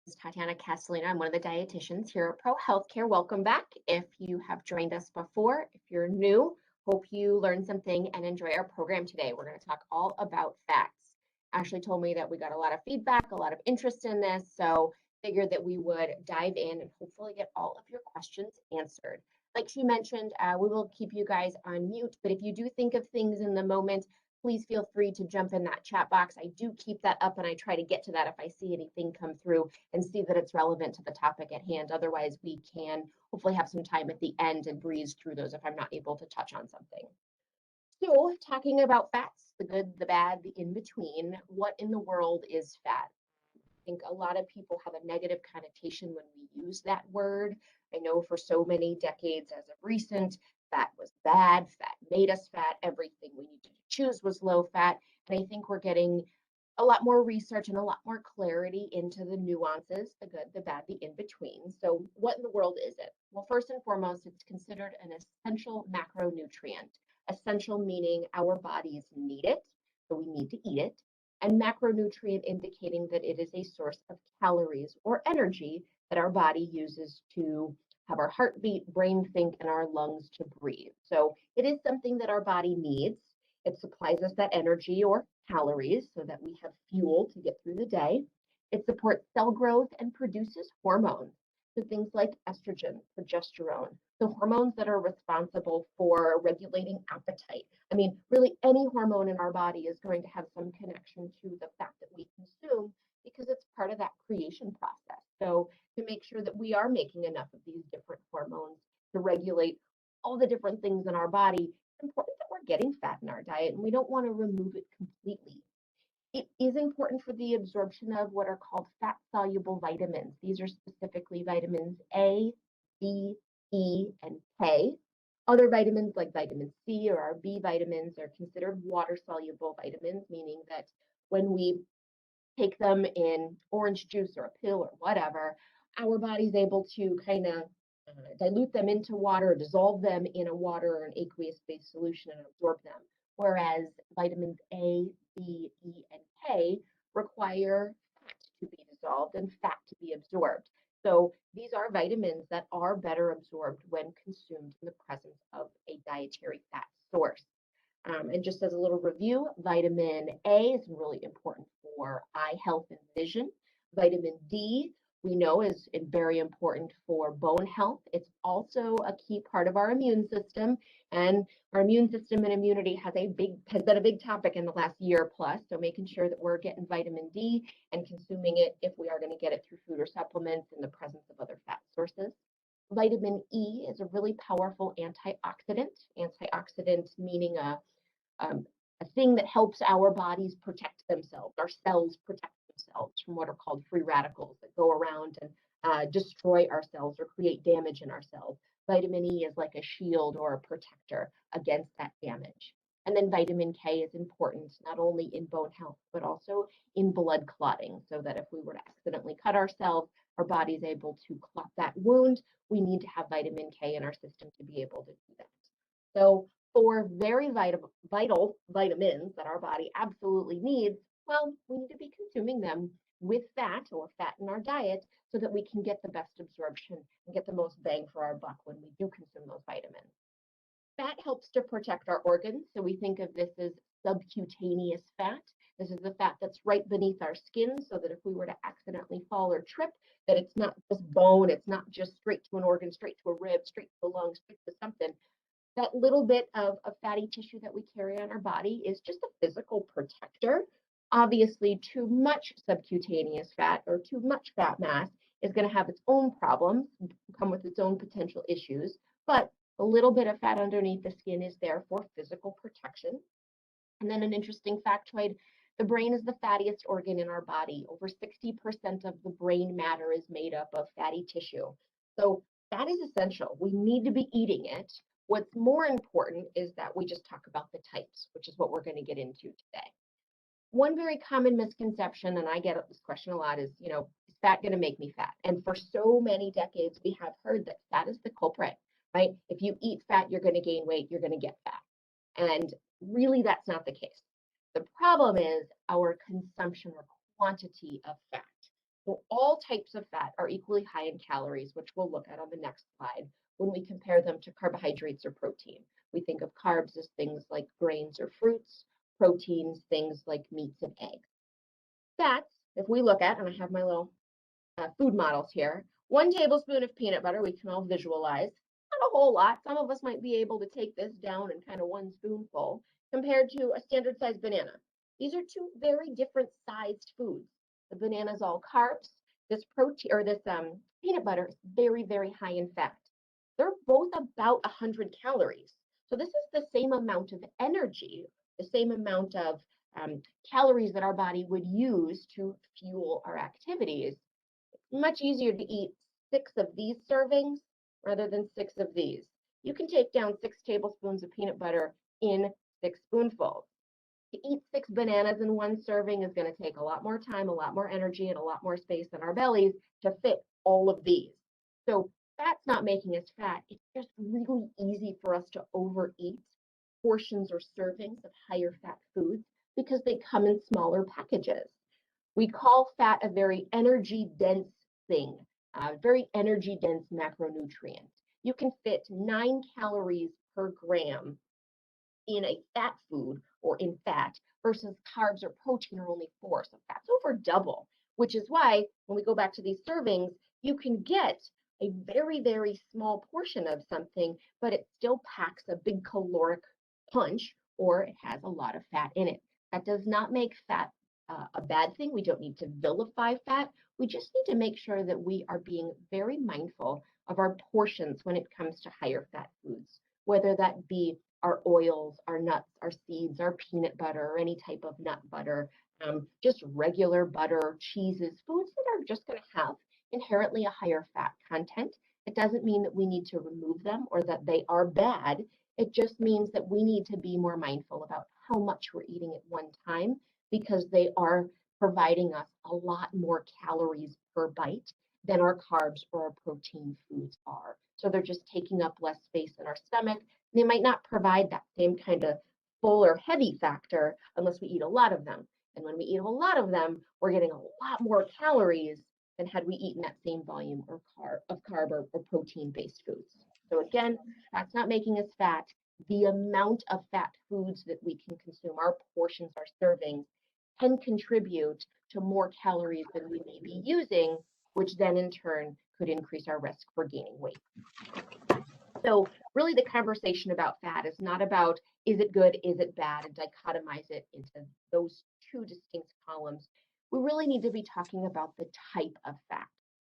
Is Tatiana Castellina. I'm one of the dietitians here at Pro Healthcare. Welcome back. If you have joined us before, if you're new, hope you learned something and enjoy our program today. We're going to talk all about fats. Ashley told me that we got a lot of feedback, a lot of interest in this, so figured that we would dive in and hopefully get all of your questions answered. Like she mentioned, we will keep you guys on mute, but if you do think of things in the moment, please feel free to jump in that chat box. I do keep that up and I try to get to that if I see anything come through and see that it's relevant to the topic at hand. Otherwise, we can hopefully have some time at the end and breeze through those if I'm not able to touch on something. So, talking about fats, the good, the bad, the in between, what in the world is fat? I think a lot of people have a negative connotation when we use that word. I know for so many decades as of recent, fat was bad, fat made us fat, everything we needed to choose was low fat. And I think we're getting a lot more research and a lot more clarity into the nuances, the good, the bad, the in between. So, what in the world is it? Well, first and foremost, it's considered an essential macronutrient. Essential meaning our bodies need it, so we need to eat it, and macronutrient indicating that it is a source of calories or energy that our body uses to have our heartbeat, brain think, and our lungs to breathe. So it is something that our body needs. It supplies us that energy or calories so that we have fuel to get through the day. It supports cell growth and produces hormones. So things like estrogen, progesterone, the hormones that are responsible for regulating appetite. I mean, really any hormone in our body is going to have some connection to the fat that we consume because it's part of that creation process. So to make sure that we are making enough of these different hormones to regulate all the different things in our body, it's important that we're getting fat in our diet and we don't want to remove it completely. It is important for the absorption of what are called fat soluble vitamins. These are specifically vitamins A, D, E, and K. Other vitamins like vitamin C or our B vitamins are considered water soluble vitamins, meaning that when we take them in orange juice or a pill or whatever, our body's able to kind of dilute them into water, dissolve them in a water or an aqueous-based solution and absorb them. Whereas vitamins A, B, E, and K require fat to be dissolved and fat to be absorbed. So these are vitamins that are better absorbed when consumed in the presence of a dietary fat source. And just as a little review, vitamin A is really important for eye health and vision. Vitamin D, we know, is very important for bone health. It's also a key part of our immune system, and our immune system and immunity has been a big topic in the last year plus. So making sure that we're getting vitamin D and consuming it if we are going to get it through food or supplements in the presence of other fat sources. Vitamin E is a really powerful antioxidant. Antioxidant meaning a thing that helps our bodies protect themselves, our cells protect themselves from what are called free radicals that go around and destroy our cells or create damage in our cells. Vitamin E is like a shield or a protector against that damage. And then vitamin K is important not only in bone health, but also in blood clotting, so that if we were to accidentally cut ourselves, our body's able to clot that wound. We need to have vitamin K in our system to be able to do that. So for very vital vitamins that our body absolutely needs, well, we need to be consuming them with fat or fat in our diet so that we can get the best absorption and get the most bang for our buck when we do consume those vitamins. Fat helps to protect our organs, so we think of this as subcutaneous fat. This is the fat that's right beneath our skin, so that if we were to accidentally fall or trip, that it's not just bone, it's not just straight to an organ, straight to a rib, straight to a lung, straight to something. That little bit of fatty tissue that we carry on our body is just a physical protector. Obviously, too much subcutaneous fat or too much fat mass is going to have its own problems, come with its own potential issues, but a little bit of fat underneath the skin is there for physical protection. And then an interesting factoid, the brain is the fattiest organ in our body. Over 60% of the brain matter is made up of fatty tissue. So fat is essential. We need to be eating it. What's more important is that we just talk about the types, which is what we're going to get into today. One very common misconception, and I get this question a lot, is, is fat going to make me fat? And for so many decades, we have heard that fat is the culprit, right? If you eat fat, you're going to gain weight, you're going to get fat. And really, that's not the case. The problem is our consumption or quantity of fat. So all types of fat are equally high in calories, which we'll look at on the next slide when we compare them to carbohydrates or protein. We think of carbs as things like grains or fruits, proteins, things like meats and eggs. Fats, if we look at, and I have my little food models here, 1 tablespoon of peanut butter, we can all visualize, not a whole lot. Some of us might be able to take this down in kind of 1 spoonful compared to a standard sized banana. These are 2 very different sized foods. The banana is all carbs. This protein or this peanut butter is very, very high in fat. They're both about 100 calories. So this is the same amount of energy, the same amount of calories that our body would use to fuel our activities. It's much easier to eat 6 of these servings rather than 6 of these. You can take down 6 tablespoons of peanut butter in 6 spoonfuls. To eat 6 bananas in 1 serving is going to take a lot more time, a lot more energy, and a lot more space in our bellies to fit all of these. So fat's not making us fat. It's just really easy for us to overeat portions or servings of higher fat foods because they come in smaller packages. We call fat a very energy dense thing, a very energy dense macronutrient. You can fit 9 calories per gram in a fat food or in fat versus carbs or protein are only 4. So fat's over double, which is why when we go back to these servings, you can get a very, very small portion of something, but it still packs a big caloric punch or it has a lot of fat in it. That does not make fat a bad thing. We don't need to vilify fat. We just need to make sure that we are being very mindful of our portions when it comes to higher fat foods, whether that be our oils, our nuts, our seeds, our peanut butter, or any type of nut butter, just regular butter, cheeses, foods that are just going to have inherently a higher fat content. It doesn't mean that we need to remove them or that they are bad. It just means that we need to be more mindful about how much we're eating at one time because they are providing us a lot more calories per bite than our carbs or our protein foods are. So they're just taking up less space in our stomach. They might not provide that same kind of full or heavy factor unless we eat a lot of them. And when we eat a lot of them, we're getting a lot more calories than had we eaten that same volume or carb or protein-based foods. So again, that's not making us fat. The amount of fat foods that we can consume, our portions, our servings, can contribute to more calories than we may be using, which then in turn could increase our risk for gaining weight. So really the conversation about fat is not about is it good, is it bad, and dichotomize it into those 2 distinct columns. We really need to be talking about the type of fat.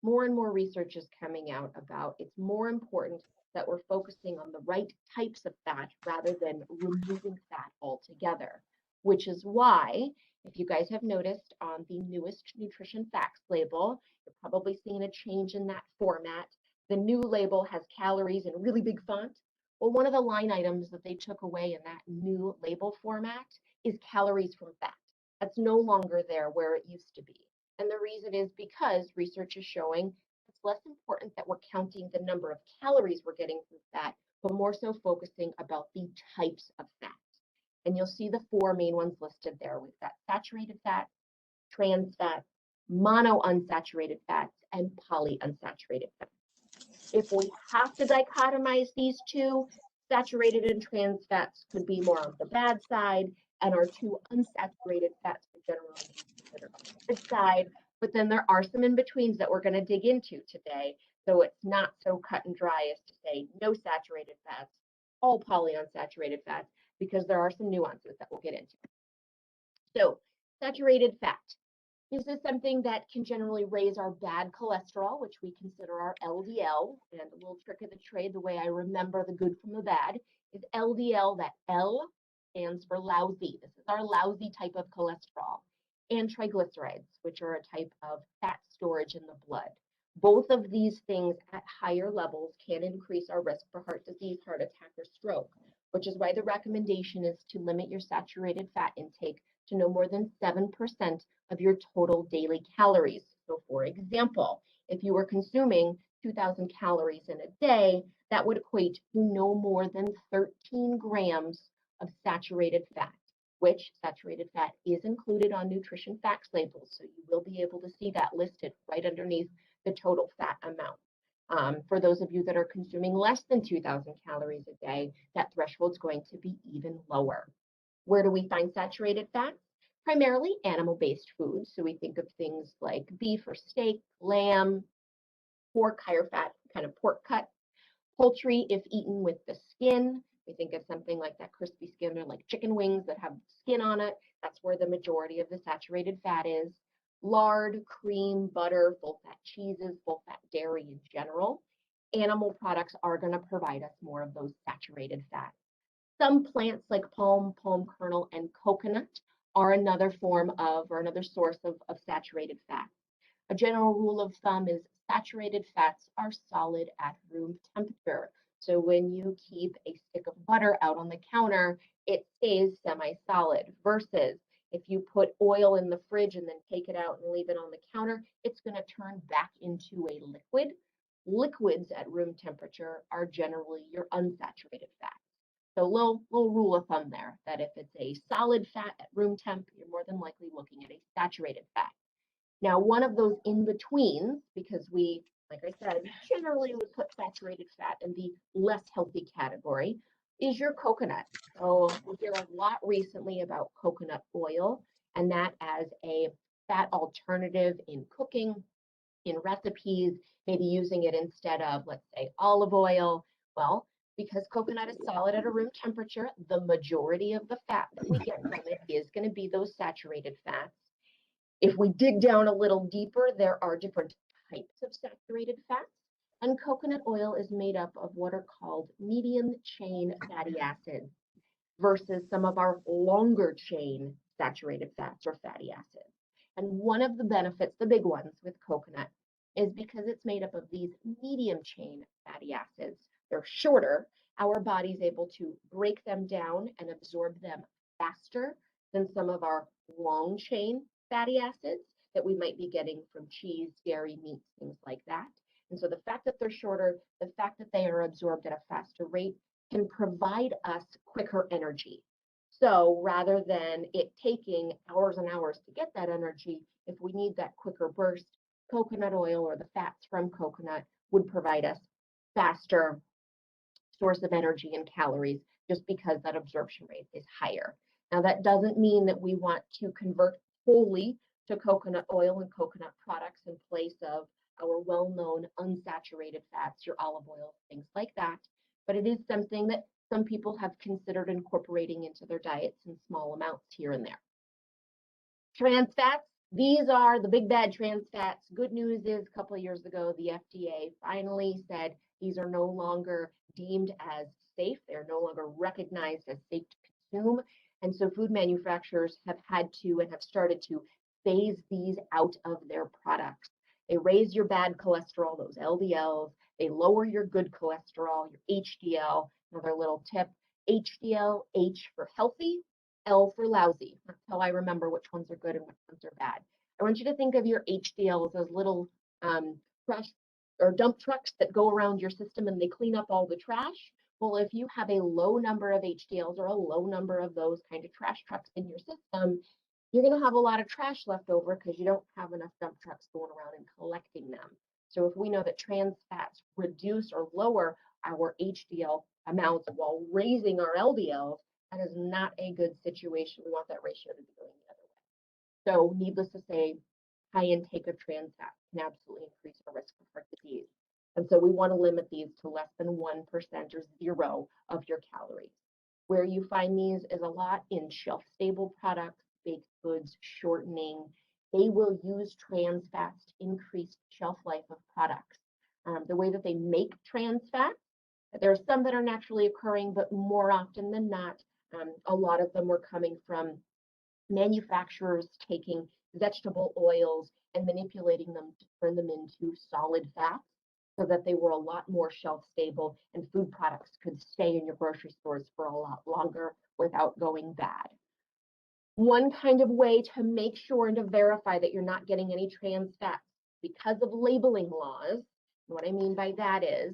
More and more research is coming out about it's more important that we're focusing on the right types of fat rather than removing fat altogether, which is why, if you guys have noticed on the newest nutrition facts label, you're probably seeing a change in that format. The new label has calories in really big font. Well, one of the line items that they took away in that new label format is calories from fat. That's no longer there where it used to be. And the reason is because research is showing it's less important that we're counting the number of calories we're getting from fat, but more so focusing about the types of fat. And you'll see the 4 main ones listed there. We've got saturated fat, trans fat, monounsaturated fats, and polyunsaturated fats. If we have to dichotomize these 2, saturated and trans fats could be more on the bad side, and our 2 unsaturated fats are generally considered on the good side. But then there are some in-betweens that we're going to dig into today. So it's not so cut and dry as to say no saturated fats, all polyunsaturated fats, because there are some nuances that we'll get into. So saturated fat. This is something that can generally raise our bad cholesterol, which we consider our LDL. And a little trick of the trade, the way I remember the good from the bad, is LDL, that L stands for lousy. This is our lousy type of cholesterol. And triglycerides, which are a type of fat storage in the blood. Both of these things at higher levels can increase our risk for heart disease, heart attack, or stroke, which is why the recommendation is to limit your saturated fat intake to no more than 7% of your total daily calories. So for example, if you were consuming 2,000 calories in a day, that would equate to no more than 13 grams of saturated fat. which saturated fat is included on nutrition facts labels. So you will be able to see that listed right underneath the total fat amount. For those of you that are consuming less than 2,000 calories a day, that threshold is going to be even lower. Where do we find saturated fats? Primarily animal-based foods. So we think of things like beef or steak, lamb, pork, higher fat kind of pork cut, poultry if eaten with the skin. We think of something like that crispy skin or like chicken wings that have skin on it. That's where the majority of the saturated fat is. Lard, cream, butter, full-fat cheeses, full-fat dairy in general. Animal products are going to provide us more of those saturated fats. Some plants like palm kernel, and coconut are another form of or another source of saturated fat. A general rule of thumb is saturated fats are solid at room temperature. So when you keep a stick of butter out on the counter, it stays semi-solid versus if you put oil in the fridge and then take it out and leave it on the counter, it's going to turn back into a liquid. Liquids at room temperature are generally your unsaturated fat. So little rule of thumb there, that if it's a solid fat at room temp, you're more than likely looking at a saturated fat. Now, one of those in-betweens, because we, like I said, generally would put saturated fat in the less healthy category, is your coconut. So we hear a lot recently about coconut oil, and that as a fat alternative in cooking, in recipes, maybe using it instead of, let's say, olive oil. Well, because coconut is solid at a room temperature, the majority of the fat that we get from it is going to be those saturated fats. If we dig down a little deeper, there are different types of saturated fats, and coconut oil is made up of what are called medium chain fatty acids versus some of our longer chain saturated fats or fatty acids. And one of the benefits, the big ones with coconut, is because it's made up of these medium chain fatty acids. They're shorter. Our body's able to break them down and absorb them faster than some of our long chain fatty acids that we might be getting from cheese, dairy, meats, things like that. And so the fact that they're shorter, the fact that they are absorbed at a faster rate can provide us quicker energy. So rather than it taking hours and hours to get that energy, if we need that quicker burst, coconut oil or the fats from coconut would provide us faster source of energy and calories just because that absorption rate is higher. Now, that doesn't mean that we want to convert wholly to coconut oil and coconut products in place of our well-known unsaturated fats, your olive oil, things like that. But it is something that some people have considered incorporating into their diets in small amounts here and there. Trans fats, these are the big bad trans fats. Good news is a couple of years ago, the FDA finally said these are no longer deemed as safe. They're no longer recognized as safe to consume. And so food manufacturers have had to and have started to phase these out of their products. They raise your bad cholesterol, those LDLs. They lower your good cholesterol, your HDL. Another little tip, HDL, H for healthy, L for lousy. That's how I remember which ones are good and which ones are bad. I want you to think of your HDL as those little trash or dump trucks that go around your system and they clean up all the trash. Well, if you have a low number of HDLs or a low number of those kind of trash trucks in your system, you're going to have a lot of trash left over because you don't have enough dump trucks going around and collecting them. So if we know that trans fats reduce or lower our HDL amounts while raising our LDLs, that is not a good situation. We want that ratio to be going the other way. So needless to say, high intake of trans fat can absolutely increase our risk of heart disease. And so we want to limit these to less than 1% or 0 of your calories. Where you find these is a lot in shelf-stable products, baked goods, shortening. They will use trans fats to increase shelf life of products. The way that they make trans fats, there are some that are naturally occurring, but more often than not, a lot of them were coming from manufacturers taking vegetable oils and manipulating them to turn them into solid fats so that they were a lot more shelf stable and food products could stay in your grocery stores for a lot longer without going bad. One kind of way to make sure and to verify that you're not getting any trans fats because of labeling laws, what I mean by that is,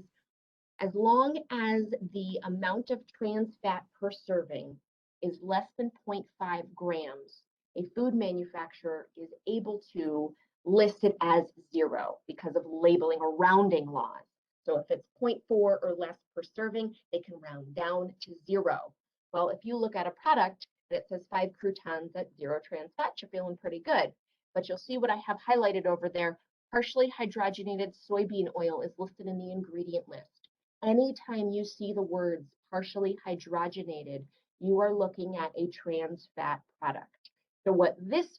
as long as the amount of trans fat per serving is less than 0.5 grams, a food manufacturer is able to list it as zero because of labeling or rounding laws. So if it's 0.4 or less per serving, they can round down to zero. Well, if you look at a product and it says 5 croutons at 0 trans fat, you're feeling pretty good. But you'll see what I have highlighted over there. Partially hydrogenated soybean oil is listed in the ingredient list. Anytime you see the words partially hydrogenated, you are looking at a trans fat product. So what this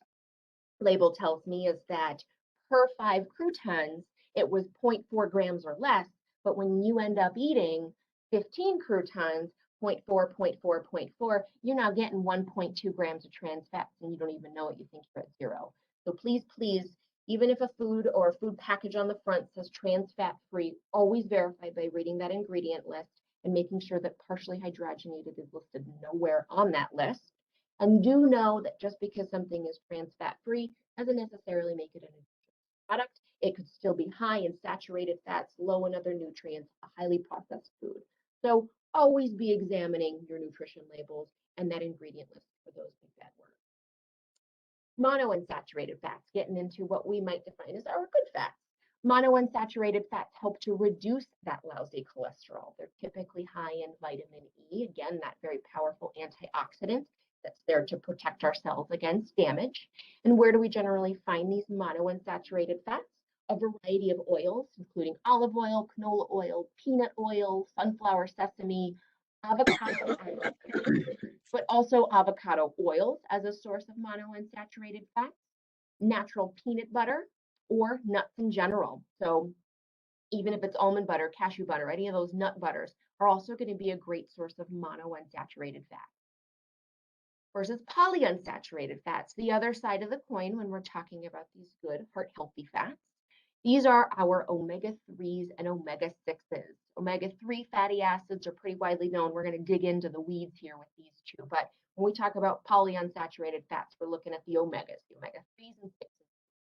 label tells me is that per 5 croutons, it was 0.4 grams or less, but when you end up eating 15 croutons, 0.4, 0.4, 0.4, you're now getting 1.2 grams of trans fats and you don't even know it, you think you're at zero. So please, even if a food or a food package on the front says trans fat free, always verify by reading that ingredient list and making sure that partially hydrogenated is listed nowhere on that list. And do know that just because something is trans fat free doesn't necessarily make it a nutritious product. It could still be high in saturated fats, low in other nutrients, a highly processed food. So always be examining your nutrition labels and that ingredient list for those big bad words. Monounsaturated fats, getting into what we might define as our good fats. Monounsaturated fats help to reduce that lousy cholesterol. They're typically high in vitamin E, again, that very powerful antioxidant that's there to protect our cells against damage. And where do we generally find these monounsaturated fats? A variety of oils, including olive oil, canola oil, peanut oil, sunflower, sesame, avocado oil, but also avocado oils as a source of monounsaturated fats, natural peanut butter, or nuts in general. So even if it's almond butter, cashew butter, any of those nut butters are also going to be a great source of monounsaturated fat. Versus polyunsaturated fats, the other side of the coin when we're talking about these good heart-healthy fats. These are our omega-3s and omega-6s. Omega-3 fatty acids are pretty widely known. We're going to dig into the weeds here with these two. But when we talk about polyunsaturated fats, we're looking at the omegas, the omega-3s and 6s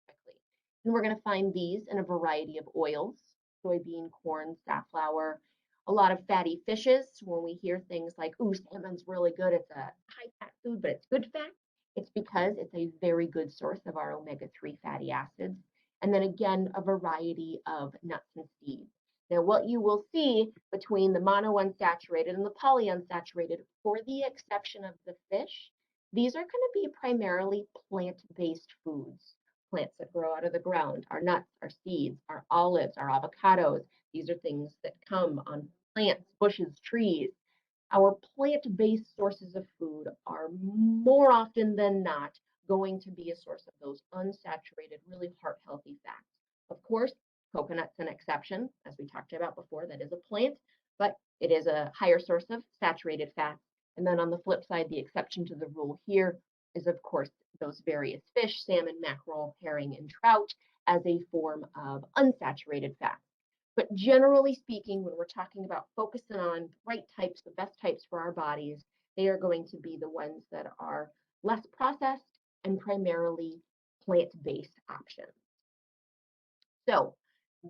specifically. And we're going to find these in a variety of oils, soybean, corn, safflower, a lot of fatty fishes. When we hear things like, ooh, salmon's really good, it's a high-fat food, but it's good fat, it's because it's a very good source of our omega-3 fatty acids. And then again, a variety of nuts and seeds. Now, what you will see between the monounsaturated and the polyunsaturated, for the exception of the fish, these are going to be primarily plant-based foods. Plants that grow out of the ground, our nuts, our seeds, our olives, our avocados. These are things that come on plants, bushes, trees. Our plant-based sources of food are more often than not going to be a source of those unsaturated, really heart-healthy fats. Of course, coconut's an exception, as we talked about before, that is a plant, but it is a higher source of saturated fats. And then on the flip side, the exception to the rule here is, of course, those various fish, salmon, mackerel, herring, and trout as a form of unsaturated fats. But generally speaking, when we're talking about focusing on right types, the best types for our bodies, they are going to be the ones that are less processed and primarily plant-based options. So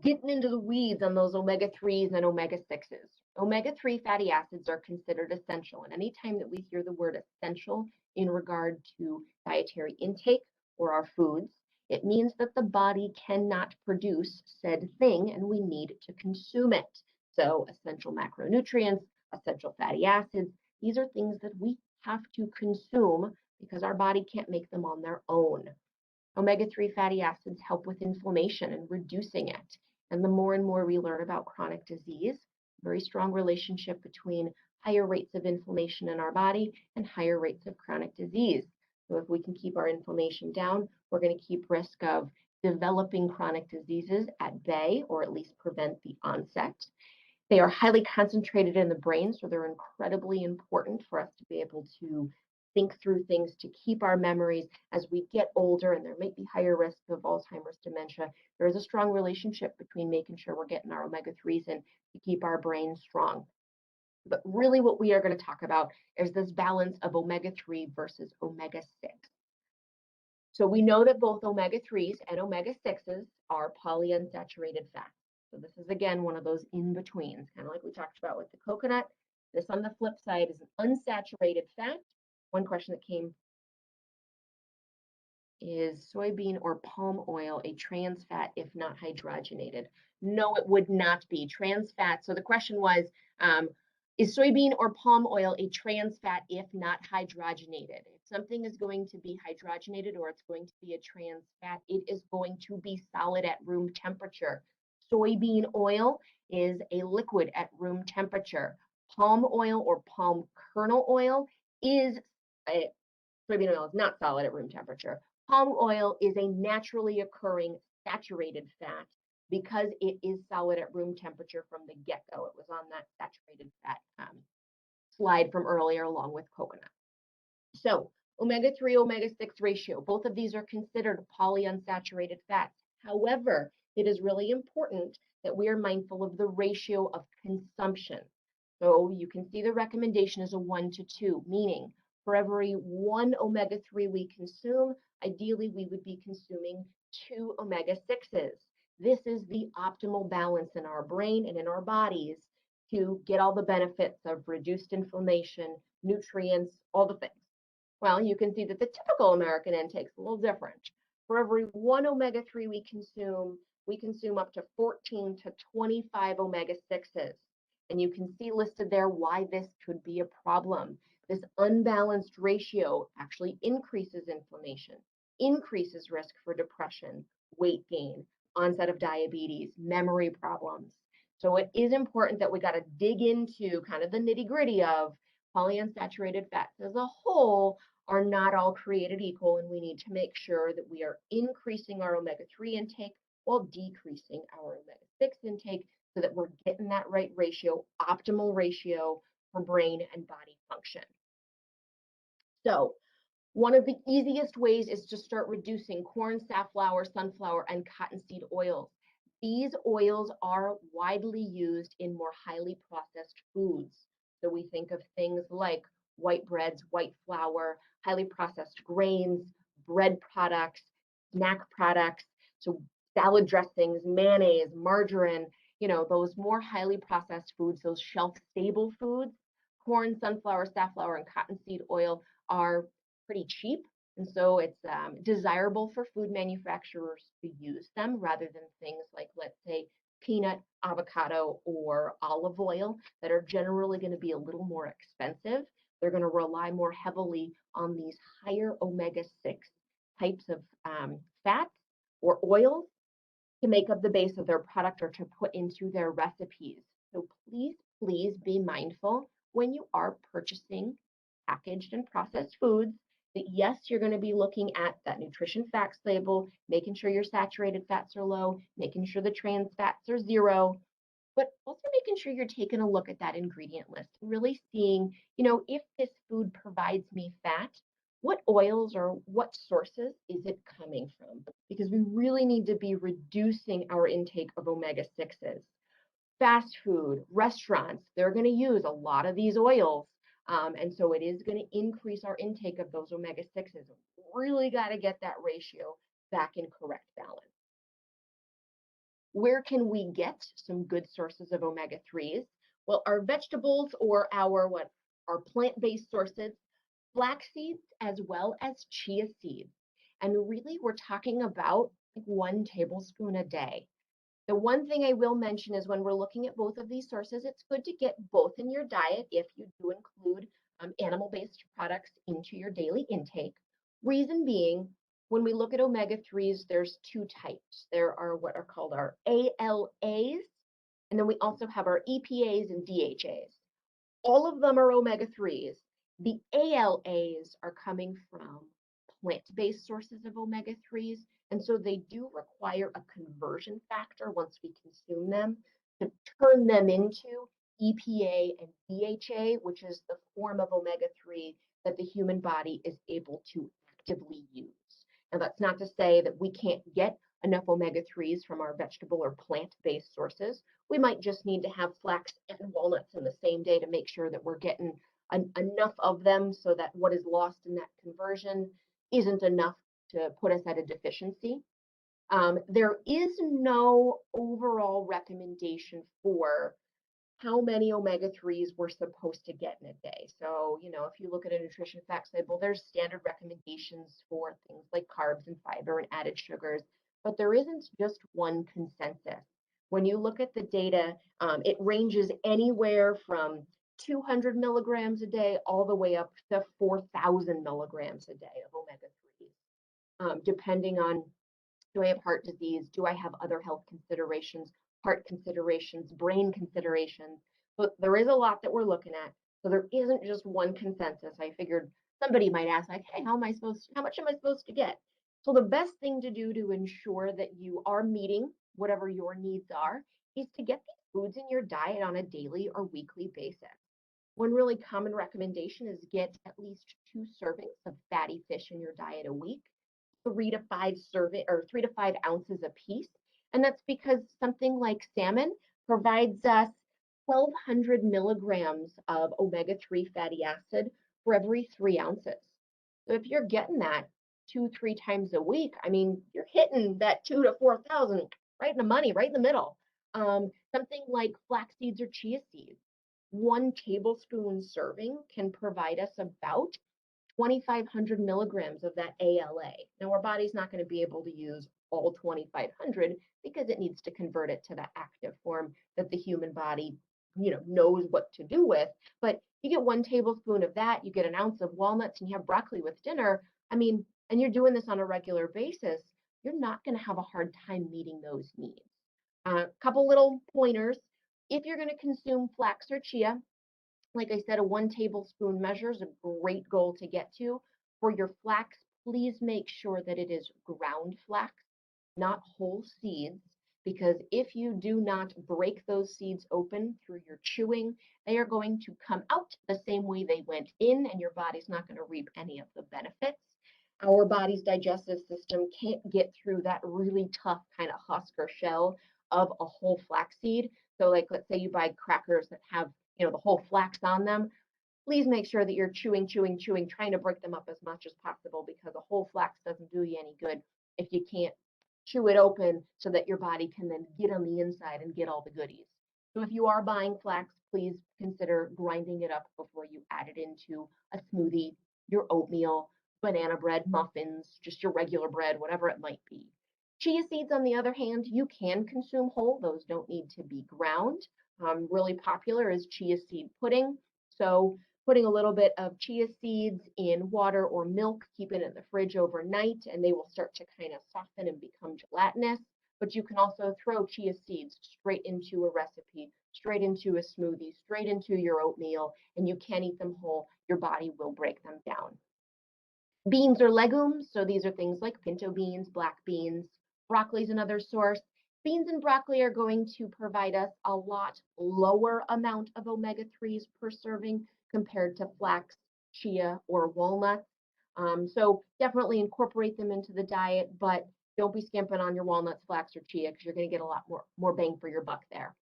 getting into the weeds on those omega-3s and omega-6s. Omega-3 fatty acids are considered essential. And anytime that we hear the word essential in regard to dietary intake or our foods, it means that the body cannot produce said thing and we need to consume it. So essential macronutrients, essential fatty acids, these are things that we have to consume because our body can't make them on their own. Omega-3 fatty acids help with inflammation and reducing it. And the more and more we learn about chronic disease, very strong relationship between higher rates of inflammation in our body and higher rates of chronic disease. So if we can keep our inflammation down, we're going to keep risk of developing chronic diseases at bay or at least prevent the onset. They are highly concentrated in the brain, so they're incredibly important for us to be able to think through things, to keep our memories as we get older, and there might be higher risk of Alzheimer's dementia. There is a strong relationship between making sure we're getting our omega-3s in to keep our brain strong. But really what we are going to talk about is this balance of omega-3 versus omega-6. So we know that both omega-3s and omega-6s are polyunsaturated fats. So this is, again, one of those in-betweens, kind of like we talked about with the coconut. This on the flip side is an unsaturated fat One question that came: is soybean or palm oil a trans fat if not hydrogenated? No, it would not be. Trans fat. So the question was, is soybean or palm oil a trans fat if not hydrogenated? If something is going to be hydrogenated or it's going to be a trans fat, it is going to be solid at room temperature. Soybean oil is a liquid at room temperature. Palm oil or palm kernel oil is a soybean oil is not solid at room temperature. Palm oil is a naturally occurring saturated fat because it is solid at room temperature from the get-go. It was on that saturated fat slide from earlier along with coconut. So omega-3, omega-6 ratio, both of these are considered polyunsaturated fats. However, it is really important that we are mindful of the ratio of consumption. So you can see the recommendation is a 1:2, meaning for every 1 omega-3 we consume, ideally we would be consuming 2 omega-6s. This is the optimal balance in our brain and in our bodies to get all the benefits of reduced inflammation, nutrients, all the things. Well, you can see that the typical American intake is a little different. For every 1 omega-3 we consume up to 14 to 25 omega-6s. And you can see listed there why this could be a problem. This unbalanced ratio actually increases inflammation, increases risk for depression, weight gain, onset of diabetes, memory problems. So it is important that we got to dig into kind of the nitty gritty of polyunsaturated fats as a whole are not all created equal, and we need to make sure that we are increasing our omega-3 intake while decreasing our omega-6 intake so that we're getting that right ratio, optimal ratio for brain and body function. So one of the easiest ways is to start reducing corn, safflower, sunflower, and cottonseed oils. These oils are widely used in more highly processed foods. So we think of things like white breads, white flour, highly processed grains, bread products, snack products, so salad dressings, mayonnaise, margarine, those more highly processed foods, those shelf-stable foods. Corn, sunflower, safflower, and cottonseed oil are pretty cheap. And so it's desirable for food manufacturers to use them rather than things like, let's say, peanut, avocado, or olive oil that are generally going to be a little more expensive. They're going to rely more heavily on these higher omega-6 types of fats or oils to make up the base of their product or to put into their recipes. So please be mindful when you are purchasing packaged and processed foods that yes, you're going to be looking at that nutrition facts label, making sure your saturated fats are low, making sure the trans fats are 0, but also making sure you're taking a look at that ingredient list and really seeing, if this food provides me fat, what oils or what sources is it coming from? Because we really need to be reducing our intake of omega-6s. Fast food, restaurants, they're going to use a lot of these oils. And so it is going to increase our intake of those omega-6s. Really got to get that ratio back in correct balance. Where can we get some good sources of omega-3s? Well, our vegetables or our plant-based sources, flax seeds as well as chia seeds. And really, we're talking about 1 tablespoon a day. The one thing I will mention is when we're looking at both of these sources, it's good to get both in your diet if you do include animal-based products into your daily intake. Reason being, when we look at omega-3s, there's 2 types. There are what are called our ALAs, and then we also have our EPAs and DHAs. All of them are omega-3s. The ALAs are coming from plant-based sources of omega-3s, and so they do require a conversion factor once we consume them to turn them into EPA and DHA, which is the form of omega-3 that the human body is able to actively use. Now, that's not to say that we can't get enough omega-3s from our vegetable or plant-based sources. We might just need to have flax and walnuts in the same day to make sure that we're getting enough of them so that what is lost in that conversion isn't enough to put us at a deficiency. There is no overall recommendation for how many omega-3s we're supposed to get in a day. So, if you look at a nutrition facts label, there's standard recommendations for things like carbs and fiber and added sugars, but there isn't just one consensus. When you look at the data, it ranges anywhere from 200 milligrams a day all the way up to 4,000 milligrams a day of omega-3s, depending on, do I have heart disease? Do I have other health considerations, heart considerations, brain considerations? But there is a lot that we're looking at. So there isn't just one consensus. I figured somebody might ask, like, hey, how much am I supposed to get? So the best thing to do to ensure that you are meeting whatever your needs are is to get these foods in your diet on a daily or weekly basis. One really common recommendation is get at least 2 servings of fatty fish in your diet a week, 3 to 5 a piece. And that's because something like salmon provides us 1,200 milligrams of omega-3 fatty acid for every 3 ounces. So if you're getting that 2, 3 times a week, I mean, you're hitting that 2 to 4,000 right in the money, right in the middle. Something like flax seeds or chia seeds, 1 tablespoon serving can provide us about 2,500 milligrams of that ALA. Now, our body's not going to be able to use all 2,500 because it needs to convert it to that active form that the human body, knows what to do with. But you get 1 tablespoon of that, you get an ounce of walnuts, and you have broccoli with dinner. I mean, and you're doing this on a regular basis, you're not going to have a hard time meeting those needs. A couple little pointers. If you're going to consume flax or chia, like I said, a 1 tablespoon measure is a great goal to get to. For your flax, please make sure that it is ground flax, not whole seeds, because if you do not break those seeds open through your chewing, they are going to come out the same way they went in, and your body's not going to reap any of the benefits. Our body's digestive system can't get through that really tough kind of husk or shell of a whole flaxseed. So, like, let's say you buy crackers that have the whole flax on them. Please make sure that you're chewing, trying to break them up as much as possible, because a whole flax doesn't do you any good if you can't chew it open so that your body can then get on the inside and get all the goodies. So if you are buying flax, please consider grinding it up before you add it into a smoothie, your oatmeal, banana bread, muffins, just your regular bread, whatever it might be. Chia seeds, on the other hand, you can consume whole. Those don't need to be ground. Really popular is chia seed pudding. So putting a little bit of chia seeds in water or milk, keep it in the fridge overnight, and they will start to kind of soften and become gelatinous. But you can also throw chia seeds straight into a recipe, straight into a smoothie, straight into your oatmeal, and you can eat them whole. Your body will break them down. Beans or legumes, so these are things like pinto beans, black beans, broccoli is another source. Beans and broccoli are going to provide us a lot lower amount of omega-3s per serving compared to flax, chia, or walnuts. So definitely incorporate them into the diet, but don't be skimping on your walnuts, flax, or chia, because you're going to get a lot more bang for your buck there.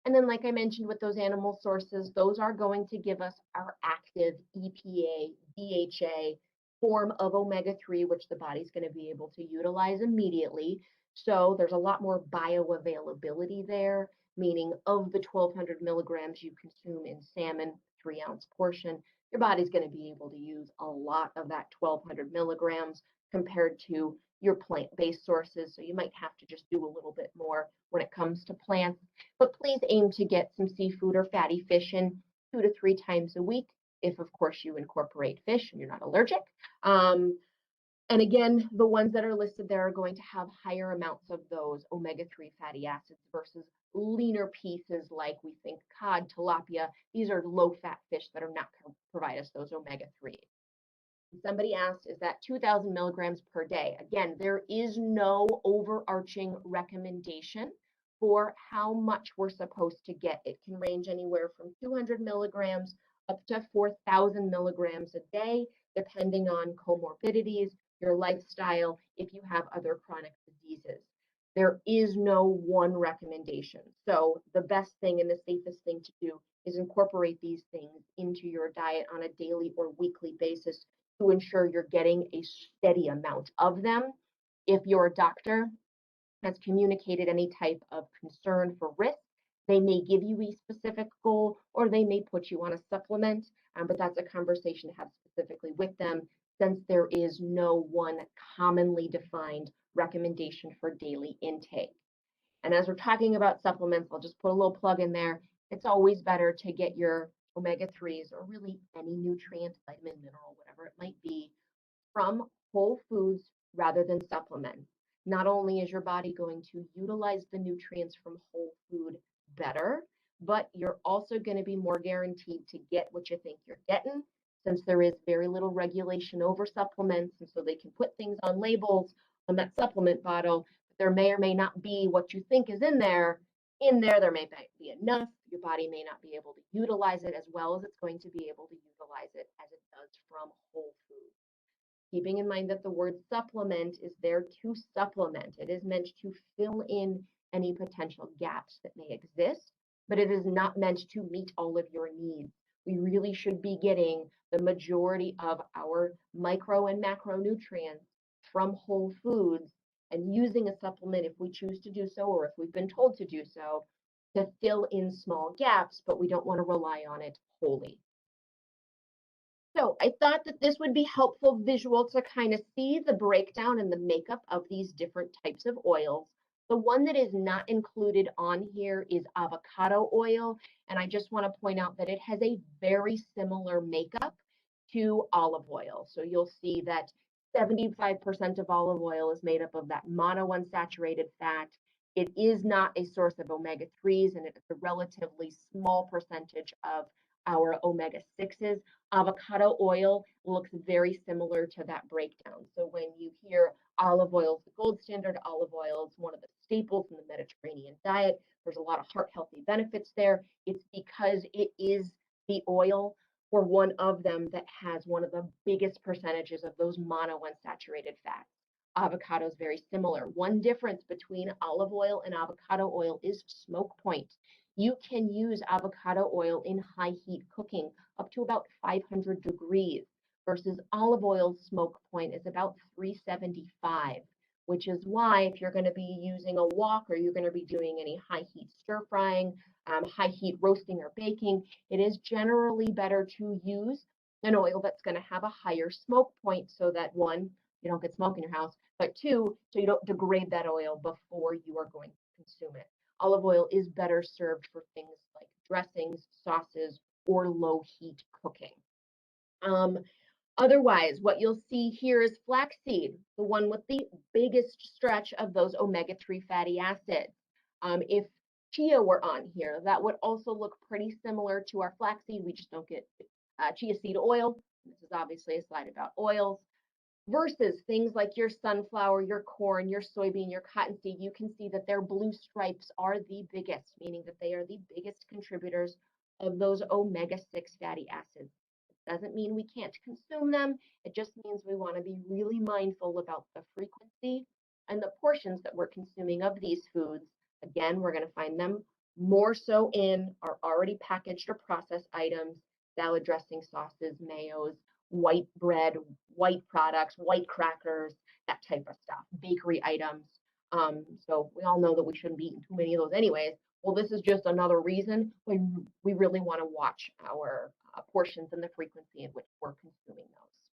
And then, like I mentioned, with those animal sources, those are going to give us our active EPA, DHA form of omega-3, which the body's going to be able to utilize immediately. So there's a lot more bioavailability there, meaning of the 1,200 milligrams you consume in salmon, 3-ounce portion, your body's going to be able to use a lot of that 1,200 milligrams compared to your plant-based sources. So you might have to just do a little bit more when it comes to plants. But please aim to get some seafood or fatty fish in 2 to 3 times a week, if of course you incorporate fish and you're not allergic. And again, the ones that are listed there are going to have higher amounts of those omega-3 fatty acids versus leaner pieces like we think cod, tilapia. These are low-fat fish that are not going to provide us those omega-3. Somebody asked, is that 2,000 milligrams per day? Again, there is no overarching recommendation for how much we're supposed to get. It can range anywhere from 200 milligrams up to 4,000 milligrams a day, depending on comorbidities, your lifestyle, if you have other chronic diseases. There is no one recommendation. So the best thing and the safest thing to do is incorporate these things into your diet on a daily or weekly basis to ensure you're getting a steady amount of them. If your doctor has communicated any type of concern for risk, They may give you a specific goal or they may put you on a supplement, but that's a conversation to have specifically with them since there is no one commonly defined recommendation for daily intake. And as we're talking about supplements, I'll just put a little plug in there. It's always better to get your omega-3s or really any nutrient, vitamin, mineral, whatever it might be, from whole foods rather than supplements. Not only is your body going to utilize the nutrients from whole food better, but you're also going to be more guaranteed to get what you think you're getting, since there is very little regulation over supplements. And so they can put things on labels on that supplement bottle, but there may or may not be what you think is in there. There may be enough. Your body may not be able to utilize it as well as it's going to be able to utilize it as it does from whole food. Keeping in mind that the word supplement is there to supplement. It is meant to fill in any potential gaps that may exist, but it is not meant to meet all of your needs. We really should be getting the majority of our micro and macronutrients from whole foods and using a supplement if we choose to do so or if we've been told to do so to fill in small gaps, but we don't want to rely on it wholly. So I thought that this would be helpful visual to kind of see the breakdown and the makeup of these different types of oils. The one that is not included on here is avocado oil. And I just want to point out that it has a very similar makeup to olive oil. So you'll see that 75% of olive oil is made up of that monounsaturated fat. It is not a source of omega-3s, and it's a relatively small percentage of our omega-6s. Avocado oil looks very similar to that breakdown. So when you hear olive oil is the gold standard, olive oil is one of the staples in the Mediterranean diet. There's a lot of heart healthy benefits there. It's because it is the oil or one of them that has one of the biggest percentages of those monounsaturated fats. Avocado is very similar. One difference between olive oil and avocado oil is smoke point. You can use avocado oil in high heat cooking up to about 500 degrees versus olive oil's smoke point is about 375, which is why if you're going to be using a wok or you're going to be doing any high heat stir frying, high heat roasting or baking, it is generally better to use an oil that's going to have a higher smoke point so that one, you don't get smoke in your house, but two, so you don't degrade that oil before you are going to consume it. Olive oil is better served for things like dressings, sauces, or low heat cooking. Otherwise, what you'll see here is flaxseed, the one with the biggest stretch of those omega-3 fatty acids. If chia were on here, that would also look pretty similar to our flaxseed. We just don't get chia seed oil. This is obviously a slide about oils. Versus things like your sunflower, your corn, your soybean, your cottonseed, you can see that their blue stripes are the biggest, meaning that they are the biggest contributors of those omega-6 fatty acids. It doesn't mean we can't consume them. It just means we want to be really mindful about the frequency and the portions that we're consuming of these foods. Again, we're going to find them more so in our already packaged or processed items, salad dressing, sauces, mayos, white bread, white products, white crackers, that type of stuff, bakery items. So we all know that we shouldn't be eating too many of those anyways. Well, this is just another reason when we really want to watch our portions and the frequency in which we're consuming those.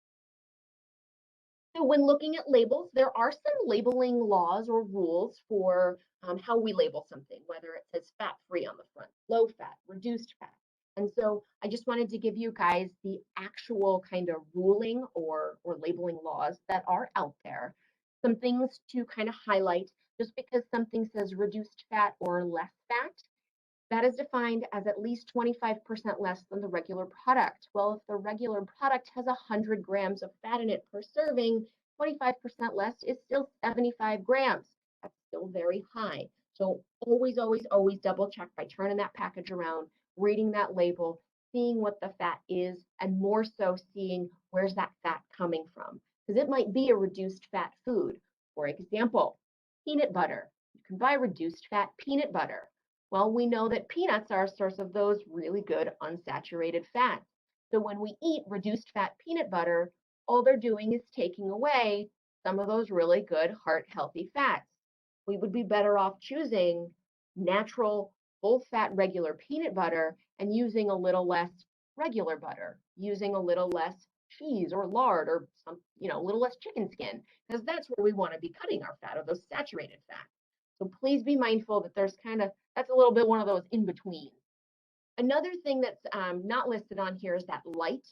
So when looking at labels, there are some labeling laws or rules for how we label something, whether it says fat-free on the front, low fat, reduced fat. And so I just wanted to give you guys the actual kind of ruling or labeling laws that are out there. Some things to kind of highlight, just because something says reduced fat or less fat, that is defined as at least 25% less than the regular product. Well, if the regular product has 100 grams of fat in it per serving, 25% less is still 75 grams. That's still very high. So always, always, always double check by turning that package around, reading that label, seeing what the fat is, and more so seeing where's that fat coming from. Because it might be a reduced fat food. For example, peanut butter. You can buy reduced fat peanut butter. Well, we know that peanuts are a source of those really good unsaturated fats. So when we eat reduced fat peanut butter, all they're doing is taking away some of those really good heart healthy fats. We would be better off choosing natural full fat regular peanut butter and using a little less regular butter, using a little less cheese or lard or some, a little less chicken skin, because that's where we want to be cutting our fat, or those saturated fats. So please be mindful that that's a little bit one of those in between. Another thing that's not listed on here is that light,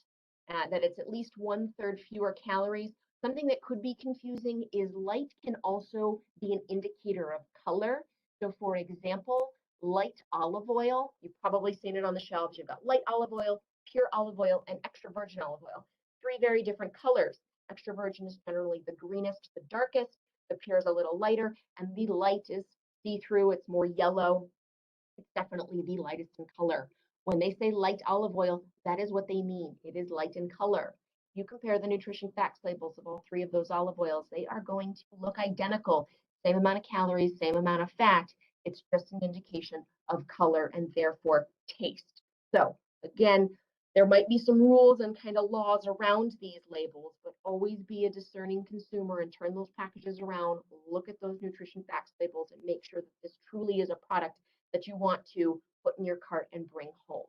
that it's at least 1/3 fewer calories. Something that could be confusing is light can also be an indicator of color. So for example, light olive oil, you've probably seen it on the shelves. You've got light olive oil, pure olive oil, and extra virgin olive oil. 3 very different colors. Extra virgin is generally the greenest, the darkest. The pure is a little lighter, and the light is see-through. It's more yellow. It's definitely the lightest in color. When they say light olive oil, that is what they mean. It is light in color. You compare the nutrition facts labels of all 3 of those olive oils, they are going to look identical. Same amount of calories, same amount of fat. It's just an indication of color and therefore taste. So again, there might be some rules and kind of laws around these labels, but always be a discerning consumer and turn those packages around, look at those nutrition facts labels, and make sure that this truly is a product that you want to put in your cart and bring home.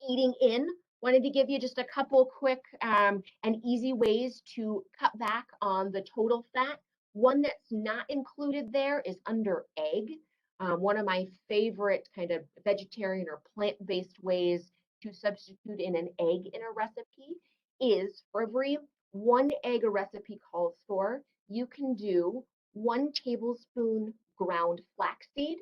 Eating in, wanted to give you just a couple quick and easy ways to cut back on the total fat. One that's not included there is under egg. One of my favorite kind of vegetarian or plant-based ways to substitute in an egg in a recipe is for every 1 egg a recipe calls for, you can do 1 tablespoon ground flaxseed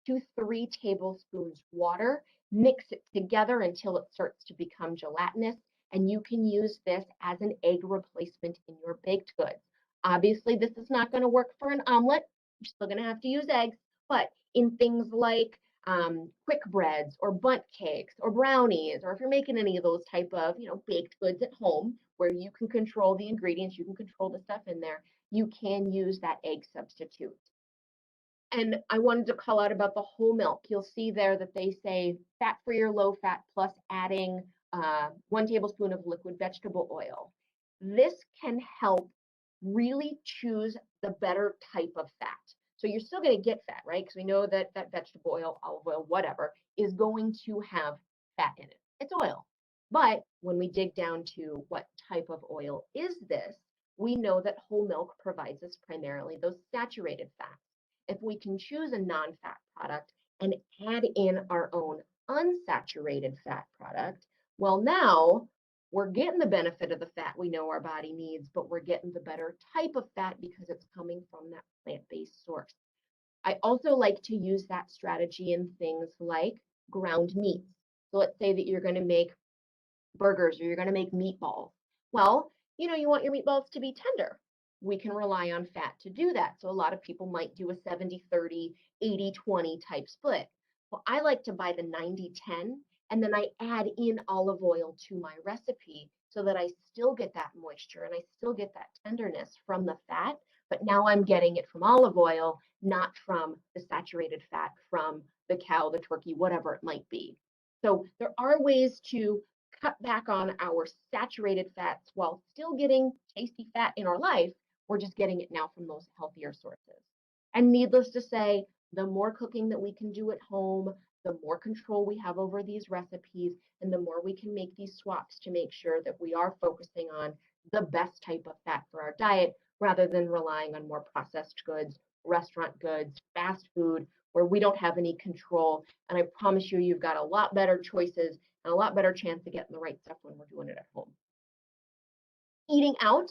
to 3 tablespoons water. Mix it together until it starts to become gelatinous, and you can use this as an egg replacement in your baked goods. Obviously, this is not going to work for an omelet. You're still going to have to use eggs, but in things like quick breads or bundt cakes or brownies, or if you're making any of those type of baked goods at home where you can control the ingredients, you can control the stuff in there, you can use that egg substitute. And I wanted to call out about the whole milk. You'll see there that they say fat-free or low fat plus adding 1 tablespoon of liquid vegetable oil. This can help really choose the better type of fat. So you're still going to get fat, right? Because we know that vegetable oil, olive oil, whatever, is going to have fat in it. It's oil. But when we dig down to what type of oil is this, we know that whole milk provides us primarily those saturated fats. If we can choose a non-fat product and add in our own unsaturated fat product, well, now we're getting the benefit of the fat we know our body needs, but we're getting the better type of fat because it's coming from that plant-based source. I also like to use that strategy in things like ground meats. So let's say that you're going to make burgers or you're going to make meatballs. Well, you want your meatballs to be tender. We can rely on fat to do that. So a lot of people might do a 70-30, 80-20 type split. Well, I like to buy the 90-10, and then I add in olive oil to my recipe so that I still get that moisture and I still get that tenderness from the fat, but now I'm getting it from olive oil, not from the saturated fat from the cow, the turkey, whatever it might be. So there are ways to cut back on our saturated fats while still getting tasty fat in our life. We're just getting it now from those healthier sources. And needless to say, the more cooking that we can do at home, the more control we have over these recipes, and the more we can make these swaps to make sure that we are focusing on the best type of fat for our diet rather than relying on more processed goods, restaurant goods, fast food, where we don't have any control. And I promise you, you've got a lot better choices and a lot better chance of getting the right stuff when we're doing it at home. Eating out,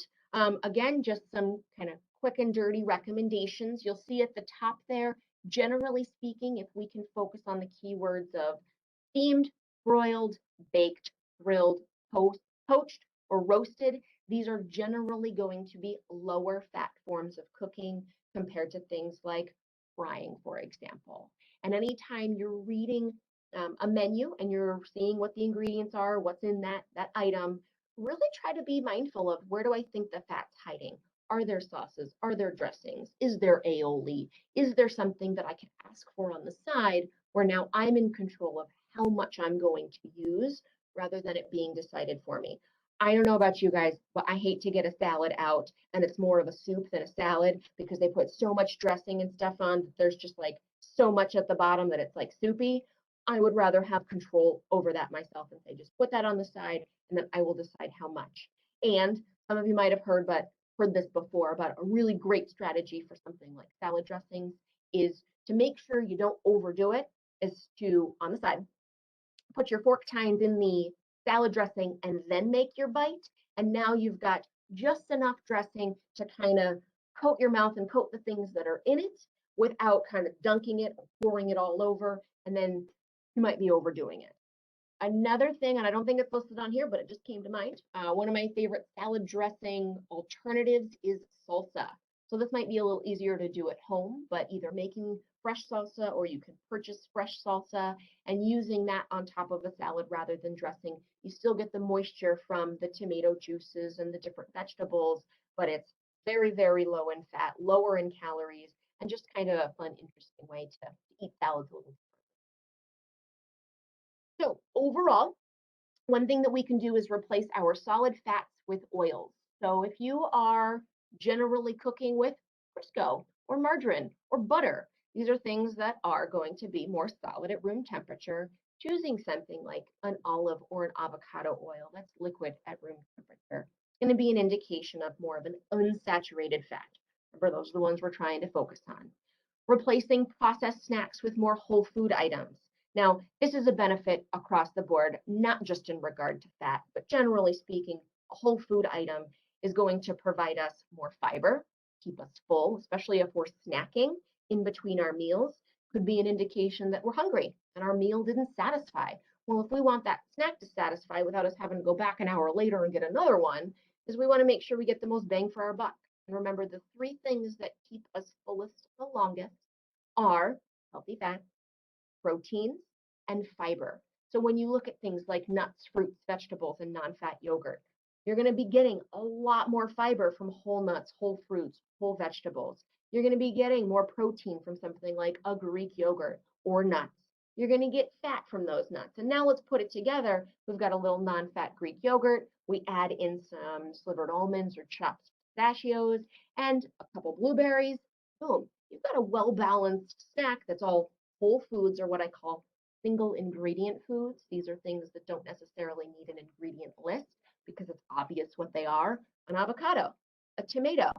again, just some kind of quick and dirty recommendations. You'll see at the top there, generally speaking, if we can focus on the keywords of steamed, broiled, baked, grilled, poached, or roasted, these are generally going to be lower fat forms of cooking compared to things like frying, for example. And anytime you're reading a menu and you're seeing what the ingredients are, what's in that item, really try to be mindful of where do I think the fat's hiding? Are there sauces? Are there dressings? Is there aioli? Is there something that I can ask for on the side where now I'm in control of how much I'm going to use rather than it being decided for me? I don't know about you guys, but I hate to get a salad out and it's more of a soup than a salad because they put so much dressing and stuff on that there's just like so much at the bottom that it's like soupy. I would rather have control over that myself and say, just put that on the side and then I will decide how much. And some of you might have heard this before, but a really great strategy for something like salad dressings is to make sure you don't overdo it, is to, on the side, put your fork tines in the salad dressing and then make your bite. And now you've got just enough dressing to kind of coat your mouth and coat the things that are in it without kind of dunking it or pouring it all over. And then you might be overdoing it. Another thing, and I don't think it's listed on here, but it just came to mind. One of my favorite salad dressing alternatives is salsa. So this might be a little easier to do at home, but either making fresh salsa or you can purchase fresh salsa and using that on top of a salad rather than dressing. You still get the moisture from the tomato juices and the different vegetables, but it's very, very low in fat, lower in calories, and just kind of a fun, interesting way to eat salads a little. So overall, one thing that we can do is replace our solid fats with oils. So if you are generally cooking with Crisco or margarine or butter, these are things that are going to be more solid at room temperature. Choosing something like an olive or an avocado oil that's liquid at room temperature is going to be an indication of more of an unsaturated fat. Remember, those are the ones we're trying to focus on. Replacing processed snacks with more whole food items. Now, this is a benefit across the board, not just in regard to fat, but generally speaking, a whole food item is going to provide us more fiber, keep us full, especially if we're snacking in between our meals. Could be an indication that we're hungry and our meal didn't satisfy. Well, if we want that snack to satisfy without us having to go back an hour later and get another one, is we want to make sure we get the most bang for our buck. And remember, the three things that keep us fullest the longest are healthy fats, proteins, and fiber. So when you look at things like nuts, fruits, vegetables, and non-fat yogurt, you're going to be getting a lot more fiber from whole nuts, whole fruits, whole vegetables. You're going to be getting more protein from something like a Greek yogurt or nuts. You're going to get fat from those nuts. And now let's put it together. We've got a little non-fat Greek yogurt. We add in some slivered almonds or chopped pistachios and a couple blueberries. Boom, you've got a well-balanced snack that's all whole foods, or what I call single ingredient foods. These are things that don't necessarily need an ingredient list because it's obvious what they are. An avocado, a tomato,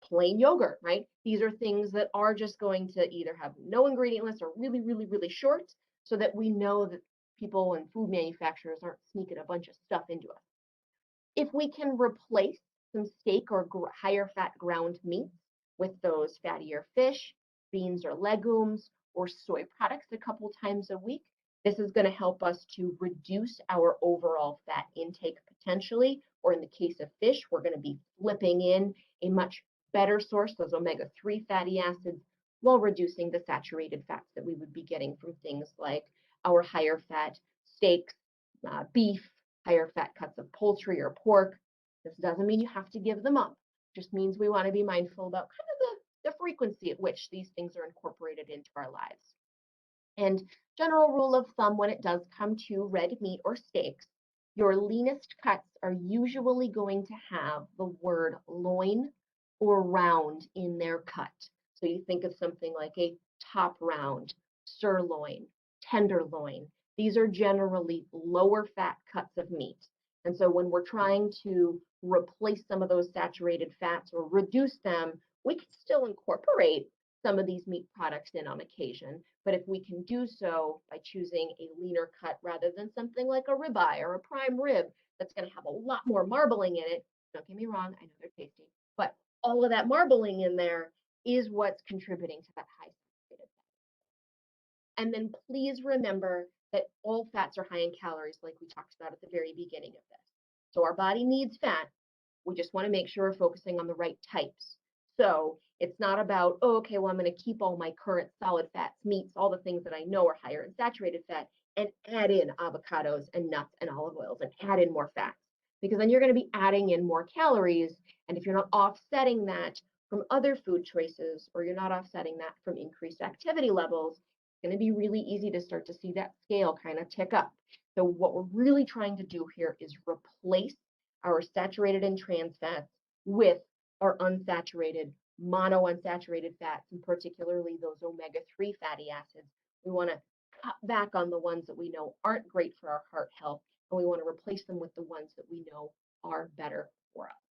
plain yogurt, right? These are things that are just going to either have no ingredient list or really, really, really short so that we know that people and food manufacturers aren't sneaking a bunch of stuff into us. If we can replace some steak or higher fat ground meats with those fattier fish, beans or legumes, or soy products a couple times a week, this is going to help us to reduce our overall fat intake potentially, or in the case of fish, we're going to be flipping in a much better source, those omega-3 fatty acids, while reducing the saturated fats that we would be getting from things like our higher fat steaks, beef, higher fat cuts of poultry or pork. This doesn't mean you have to give them up. It just means we want to be mindful about kind of the frequency at which these things are incorporated into our lives. And general rule of thumb when it does come to red meat or steaks, your leanest cuts are usually going to have the word loin or round in their cut. So you think of something like a top round, sirloin, tenderloin. These are generally lower fat cuts of meat. And so when we're trying to replace some of those saturated fats or reduce them, we can still incorporate some of these meat products in on occasion. But if we can do so by choosing a leaner cut rather than something like a ribeye or a prime rib that's going to have a lot more marbling in it, don't get me wrong, I know they're tasty, but all of that marbling in there is what's contributing to that high saturated fat. And then please remember that all fats are high in calories, like we talked about at the very beginning of this. So our body needs fat. We just want to make sure we're focusing on the right types. So it's not about, oh, okay, well, I'm going to keep all my current solid fats, meats, all the things that I know are higher in saturated fat, and add in avocados and nuts and olive oils and add in more fats. Because then you're going to be adding in more calories. And if you're not offsetting that from other food choices, or you're not offsetting that from increased activity levels, it's going to be really easy to start to see that scale kind of tick up. So what we're really trying to do here is replace our saturated and trans fats with our unsaturated, monounsaturated fats, and particularly those omega-3 fatty acids. We want to cut back on the ones that we know aren't great for our heart health, and we want to replace them with the ones that we know are better for us.